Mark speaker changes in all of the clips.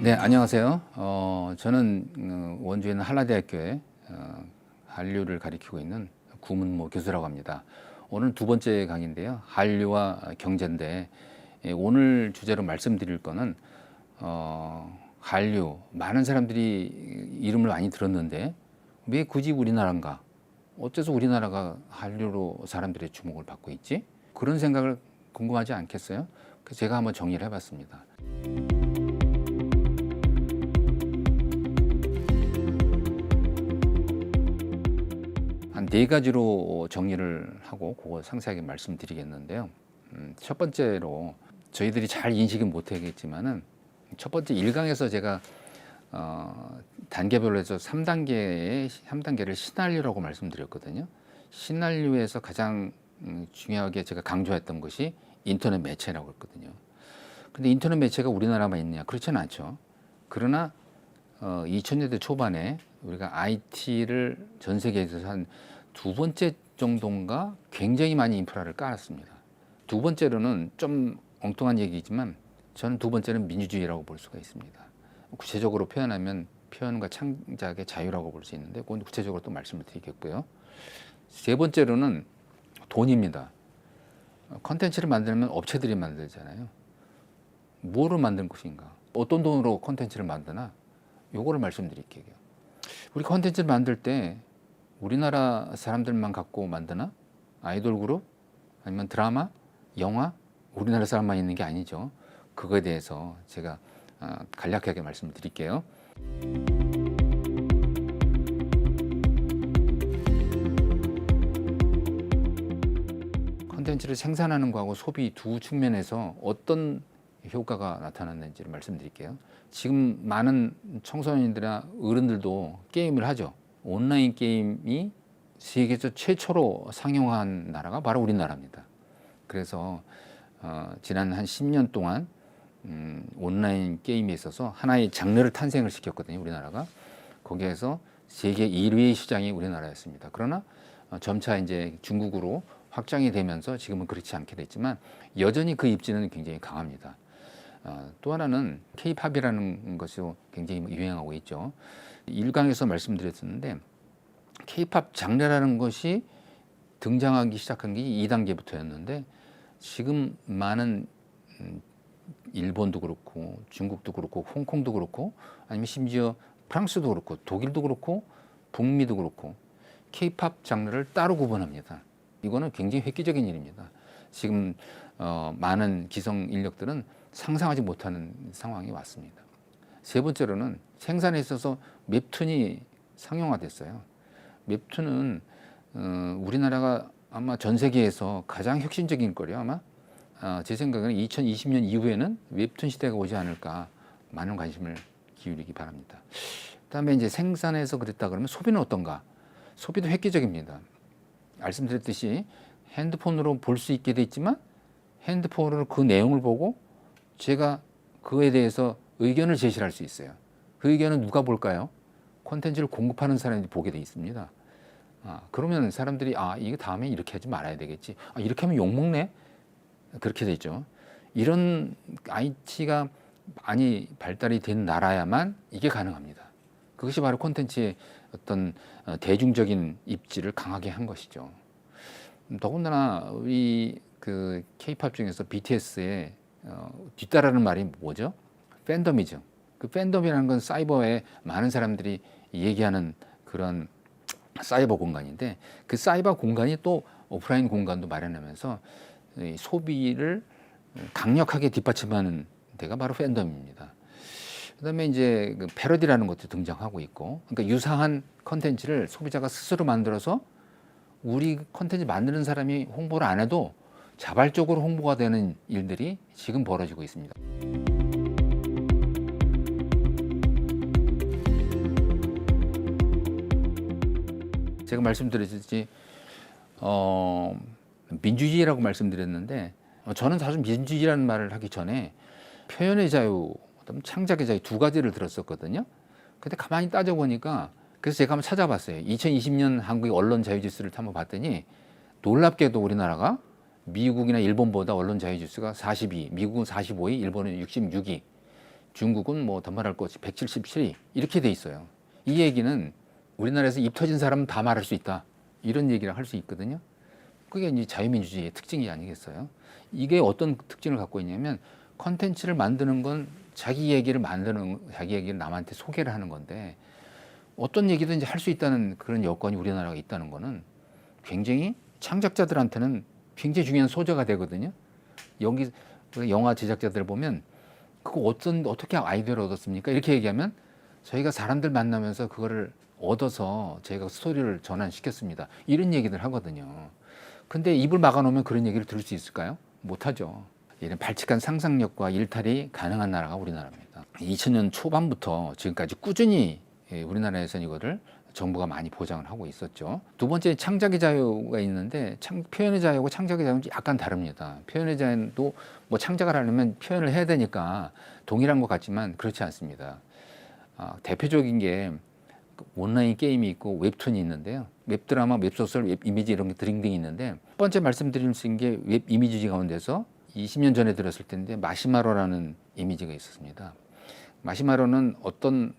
Speaker 1: 네, 안녕하세요. 저는 원주에 있는 한라대학교에 한류를 가리키고 있는 구문모 교수라고 합니다. 오늘 두 번째 강의인데요. 한류와 경제인데, 오늘 주제로 말씀드릴 거는 한류, 많은 사람들이 이름을 많이 들었는데 왜 굳이 우리나라인가? 어째서 우리나라가 한류로 사람들의 주목을 받고 있지? 그런 생각을 궁금하지 않겠어요? 그래서 제가 한번 정리를 해봤습니다. 한 네 가지로 정리를 하고 그거 상세하게 말씀드리겠는데요. 첫 번째로 저희들이 잘 인식은 못하겠지만은 첫 번째 1강에서 제가 단계별로 해서 3단계를 신한류라고 말씀드렸거든요. 신한류에서 가장 중요하게 제가 강조했던 것이 인터넷 매체라고 했거든요. 근데 인터넷 매체가 우리나라만 있느냐? 그렇지는 않죠. 그러나 2000년대 초반에 우리가 IT를 전 세계에서 한 두 번째 정도인가 굉장히 많이 인프라를 깔았습니다. 두 번째로는 좀 엉뚱한 얘기지만 저는 두 번째는 민주주의라고 볼 수가 있습니다. 구체적으로 표현하면 표현과 창작의 자유라고 볼 수 있는데 그건 구체적으로 또 말씀을 드리겠고요. 세 번째로는 돈입니다. 컨텐츠를 만들면 업체들이 만들잖아요. 뭐로 만든 것인가? 어떤 돈으로 컨텐츠를 만드나? 요거를 말씀드릴게요. 우리 컨텐츠를 만들 때 우리나라 사람들만 갖고 만드나? 아이돌 그룹? 아니면 드라마? 영화? 우리나라 사람만 있는 게 아니죠. 그거에 대해서 제가 간략하게 말씀을 드릴게요. 컨텐츠를 생산하는 거하고 소비 두 측면에서 어떤 효과가 나타났는지를 말씀드릴게요. 지금 많은 청소년들이나 어른들도 게임을 하죠. 온라인 게임이 세계에서 최초로 상용한 나라가 바로 우리나라입니다. 그래서 지난 한 10년 동안 온라인 게임에 있어서 하나의 장르를 탄생을 시켰거든요. 우리나라가. 거기에서 세계 1위의 시장이 우리나라였습니다. 그러나 점차 이제 중국으로 확장이 되면서 지금은 그렇지 않게 됐지만 여전히 그 입지는 굉장히 강합니다. 또 하나는 K-팝이라는 것이 굉장히 유행하고 있죠. 1강에서 말씀드렸었는데 K-팝 장르라는 것이 등장하기 시작한 게 2단계부터였는데 지금 많은 일본도 그렇고 중국도 그렇고 홍콩도 그렇고 아니면 심지어 프랑스도 그렇고 독일도 그렇고 북미도 그렇고 K-팝 장르를 따로 구분합니다. 이거는 굉장히 획기적인 일입니다. 지금 많은 기성 인력들은 상상하지 못하는 상황이 왔습니다. 세 번째로는 생산에 있어서 웹툰이 상용화됐어요. 웹툰은 우리나라가 아마 전 세계에서 가장 혁신적인 거래요. 아마 제 생각에는 2020년 이후에는 웹툰 시대가 오지 않을까 많은 관심을 기울이기 바랍니다. 그다음에 이제 생산에서 그랬다 그러면 소비는 어떤가? 소비도 획기적입니다. 말씀드렸듯이 핸드폰으로 볼 수 있게 돼 있지만 핸드폰으로 그 내용을 보고 제가 그에 대해서 의견을 제시할 수 있어요. 그 의견은 누가 볼까요? 콘텐츠를 공급하는 사람이 보게 돼 있습니다. 그러면 사람들이 이거 다음에 이렇게 하지 말아야 되겠지. 이렇게 하면 욕먹네? 그렇게 되죠. 이런 IT가 많이 발달이 된 나라야만 이게 가능합니다. 그것이 바로 콘텐츠의 어떤 대중적인 입지를 강하게 한 것이죠. 더군다나 우리 그 K-팝 중에서 BTS의 뒤따르는 말이 뭐죠? 팬덤이죠. 그 팬덤이라는 건 사이버에 많은 사람들이 얘기하는 그런 사이버 공간인데 그 사이버 공간이 또 오프라인 공간도 마련하면서 이 소비를 강력하게 뒷받침하는 데가 바로 팬덤입니다. 그다음에 이제 그 패러디라는 것도 등장하고 있고, 그러니까 유사한 컨텐츠를 소비자가 스스로 만들어서 우리 컨텐츠 만드는 사람이 홍보를 안 해도 자발적으로 홍보가 되는 일들이 지금 벌어지고 있습니다. 제가 말씀드렸듯이 민주주의라고 말씀드렸는데 저는 사실 민주주의라는 말을 하기 전에 표현의 자유, 창작의 자유 두 가지를 들었었거든요. 근데 가만히 따져보니까 그래서 제가 한번 찾아봤어요. 2020년 한국의 언론 자유지수를 한번 봤더니 놀랍게도 우리나라가 미국이나 일본보다 언론 자유지수가 42, 미국은 45위, 일본은 66위. 중국은 뭐 더 말할 것 없이 177위 이렇게 돼 있어요. 이 얘기는 우리나라에서 입 터진 사람은 다 말할 수 있다. 이런 얘기를 할 수 있거든요. 그게 이제 자유민주주의의 특징이 아니겠어요? 이게 어떤 특징을 갖고 있냐면 컨텐츠를 만드는 건 자기 얘기를 남한테 소개를 하는 건데 어떤 얘기든지 할 수 있다는 그런 여건이 우리나라가 있다는 거는 굉장히 창작자들한테는 굉장히 중요한 소재가 되거든요. 여기 영화 제작자들 보면 그거 어떻게 아이디어를 얻었습니까? 이렇게 얘기하면 저희가 사람들 만나면서 그거를 얻어서 저희가 스토리를 전환시켰습니다. 이런 얘기들 하거든요. 근데 입을 막아놓으면 그런 얘기를 들을 수 있을까요? 못하죠. 이런 발칙한 상상력과 일탈이 가능한 나라가 우리나라입니다. 2000년 초반부터 지금까지 꾸준히 우리나라에서는 이거를 정부가 많이 보장을 하고 있었죠. 두 번째 창작의 자유가 있는데 표현의 자유하고 창작의 자유는 약간 다릅니다. 표현의 자유도 뭐 창작을 하려면 표현을 해야 되니까 동일한 것 같지만 그렇지 않습니다. 대표적인 게 온라인 게임이 있고 웹툰이 있는데요. 웹드라마, 웹소설, 웹이미지 이런 게 드링딩이 있는데 첫 번째 말씀드릴 수 있는 게 웹이미지 가운데서 20년 전에 들었을 텐데 마시마로라는 이미지가 있었습니다. 마시마로는 어떤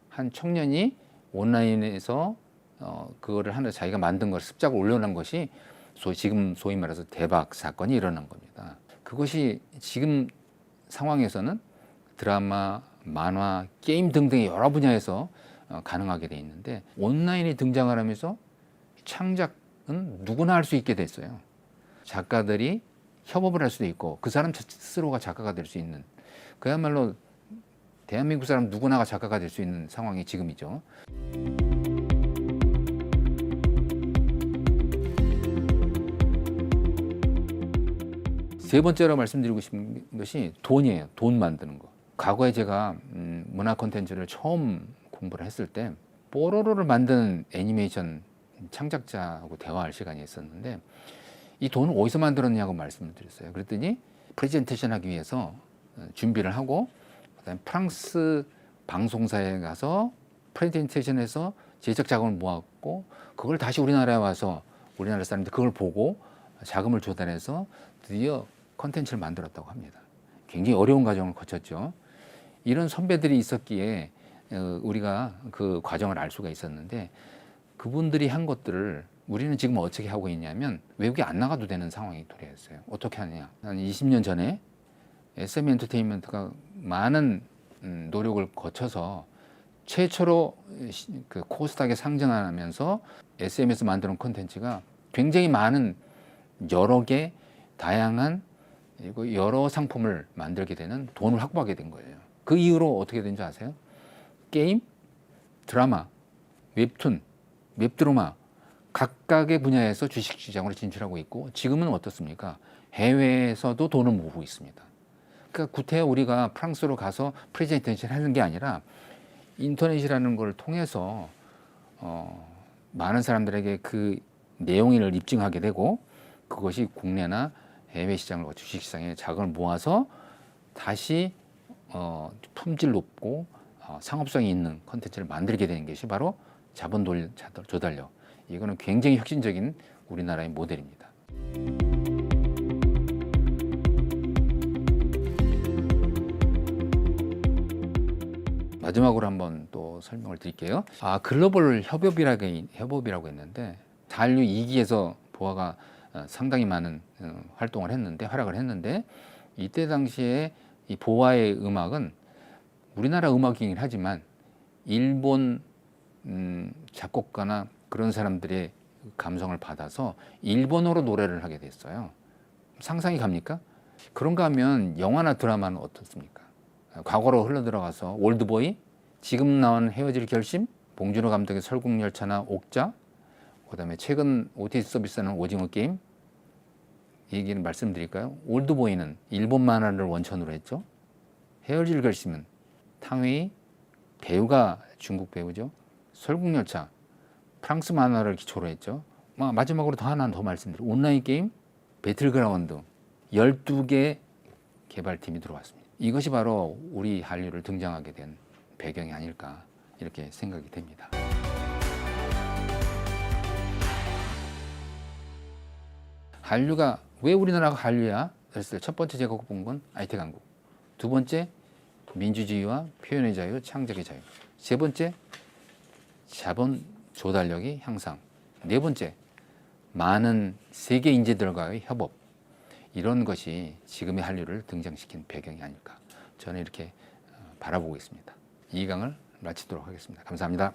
Speaker 1: 한 청년이 온라인에서 그거를 하나 자기가 만든 걸 습작을 올려놓은 것이 지금 소위 말해서 대박 사건이 일어난 겁니다. 그것이 지금 상황에서는 드라마, 만화, 게임 등등의 여러 분야에서 가능하게 돼 있는데 온라인이 등장을 하면서 창작은 누구나 할 수 있게 됐어요. 작가들이 협업을 할 수도 있고 그 사람 스스로가 작가가 될 수 있는 그야말로 대한민국 사람 누구나가 작가가 될 수 있는 상황이 지금이죠. 세 번째로 말씀드리고 싶은 것이 돈이에요. 돈 만드는 거. 과거에 제가 문화 콘텐츠를 처음 공부를 했을 때 뽀로로를 만드는 애니메이션 창작자하고 대화할 시간이 있었는데 이 돈을 어디서 만들었냐고 말씀을 드렸어요. 그랬더니 프레젠테이션 하기 위해서 준비를 하고 그다음에 프랑스 방송사에 가서 프레젠테이션에서 제작 자금을 모았고 그걸 다시 우리나라에 와서 우리나라 사람들 그걸 보고 자금을 조달해서 드디어 컨텐츠를 만들었다고 합니다. 굉장히 어려운 과정을 거쳤죠. 이런 선배들이 있었기에 우리가 그 과정을 알 수가 있었는데 그분들이 한 것들을 우리는 지금 어떻게 하고 있냐면 외국에 안 나가도 되는 상황이 도래했어요. 어떻게 하느냐. 한 20년 전에 SM 엔터테인먼트가 많은 노력을 거쳐서 최초로 그 코스닥에 상장하면서 SM에서 만드는 콘텐츠가 굉장히 많은 여러 개 다양한 그리고 여러 상품을 만들게 되는 돈을 확보하게 된 거예요. 그 이후로 어떻게 된지 아세요? 게임, 드라마, 웹툰, 웹드라마 각각의 분야에서 주식시장으로 진출하고 있고 지금은 어떻습니까? 해외에서도 돈을 모으고 있습니다. 그러니까 구태여 우리가 프랑스로 가서 프레젠테이션 하는 게 아니라 인터넷이라는 걸 통해서 많은 사람들에게 그 내용을 입증하게 되고 그것이 국내나 해외 시장을 주식시장에 자금을 모아서 다시 품질 높고 상업성이 있는 콘텐츠를 만들게 되는 것이 바로 자본 조달력. 이거는 굉장히 혁신적인 우리나라의 모델입니다. 마지막으로 한번 또 설명을 드릴게요. 글로벌 협업이라고 했는데 한류 2기에서 보아가 상당히 많은 활약을 했는데 이때 당시에 이 보아의 음악은 우리나라 음악이긴 하지만 일본 작곡가나 그런 사람들의 감성을 받아서 일본어로 노래를 하게 됐어요. 상상이 갑니까? 그런가 하면 영화나 드라마는 어떻습니까? 과거로 흘러들어가서 올드보이, 지금 나온 헤어질 결심, 봉준호 감독의 설국열차나 옥자, 그다음에 최근 OTT 서비스는 오징어 게임 얘기는 말씀드릴까요? 올드보이는 일본 만화를 원천으로 했죠. 헤어질 결심은 탕웨이 배우가 중국 배우죠. 설국열차 프랑스 만화를 기초로 했죠. 마지막으로 하나 더 말씀드리고 온라인 게임 배틀그라운드 12개 개발팀이 들어왔습니다. 이것이 바로 우리 한류를 등장하게 된 배경이 아닐까 이렇게 생각이 됩니다. 한류가 왜 우리나라가 한류야? 그랬을 때 첫 번째 제가 본 건 IT 강국, 두 번째 민주주의와 표현의 자유, 창작의 자유. 세 번째, 자본 조달력의 향상. 네 번째, 많은 세계 인재들과의 협업. 이런 것이 지금의 한류를 등장시킨 배경이 아닐까. 저는 이렇게 바라보고 있습니다. 이 강을 마치도록 하겠습니다. 감사합니다.